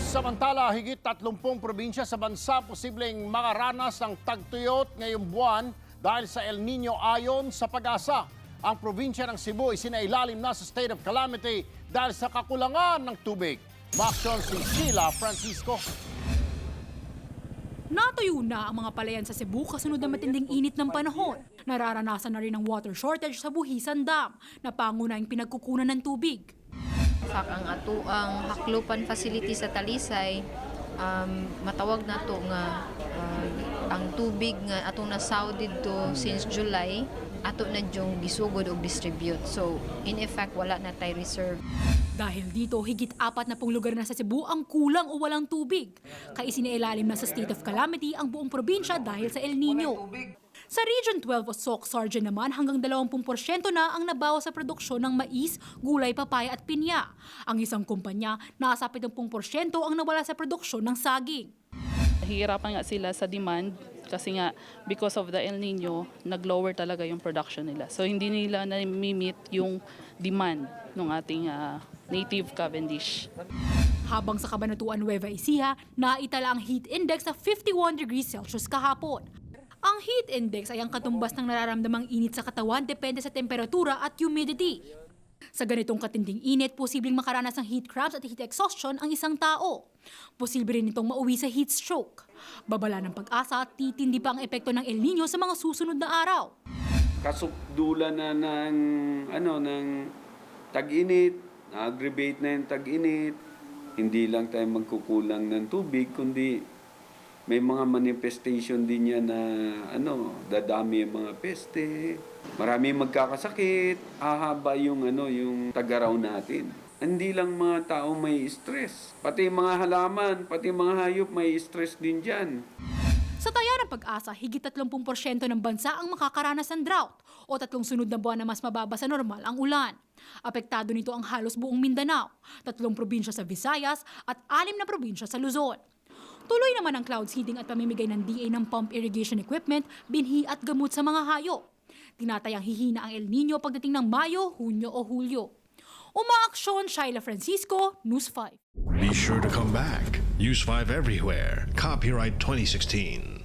Samantala, higit 30 probinsya sa bansa posibleng makaranas ng tagtuyot ngayong buwan dahil sa El Nino ayon sa Pag-asa. Ang probinsya ng Cebu ay sinailalim na sa state of calamity dahil sa kakulangan ng tubig. Maaksyon si Sheila Francisco. Natuyo na ang mga palayan sa Cebu kasunod ng matinding init ng panahon. Nararanasan na rin ang water shortage sa Buhisan Dam na pangunahing pinagkukunan ng tubig. Ang atuang haklupan facility sa Talisay, matawag na to nga ang tubig nga atong nasaw dito since July, ato na dyong gisugod og distribute. So, in effect, wala na tay reserve. Dahil dito, higit 40 lugar na sa Cebu ang kulang o walang tubig. Kaya isinailalim na sa state of calamity ang buong probinsya dahil sa El Nino. Sa Region 12 o Soc-Sargen naman, hanggang 20% na ang nabawas sa produksyon ng mais, gulay, papaya at pinya. Ang isang kumpanya, nasa 70% ang nawala sa produksyon ng saging. Hihirapan nga sila sa demand kasi nga because of the El Nino, nag-lower talaga yung production nila. So hindi nila na-meet yung demand ng ating native Cavendish. Habang sa Cabanatuan Nueva Ecija, naitala ang heat index sa 51 degrees Celsius kahapon. Ang heat index ay ang katumbas ng nararamdamang init sa katawan depende sa temperatura at humidity. Sa ganitong katinding init, posibleng makaranas ng heat cramps at heat exhaustion ang isang tao. Posible rin itong mauwi sa heat stroke. Babala ng Pag-asa at titindi pa ang epekto ng El Nino sa mga susunod na araw. Kasukdulan na ng tag-init, na-aggravate na yung tag-init. Hindi lang tayo magkukulang ng tubig, kundi may mga manifestation din yan na dadami yung mga peste. Marami magkakasakit, hahaba yung tagaraw natin. Hindi lang mga tao may stress. Pati mga halaman, pati mga hayop may stress din dyan. Sa taya ng Pag-asa, higit 30% ng bansa ang makakaranas ng drought o 3 sunod na buwan na mas mababa sa normal ang ulan. Apektado nito ang halos buong Mindanao, 3 probinsya sa Visayas at 6 na probinsya sa Luzon. Tuloy naman ang cloud seeding at pamimigay ng DA ng pump irrigation equipment, binhi at gamot sa mga hayop. Tinatayang hihina ang El Nino pagdating ng Mayo, Hunyo o Hulyo. Umaaksyon, Sheila Francisco, News 5. Be sure to come back. Use 5 everywhere. Copyright 2016.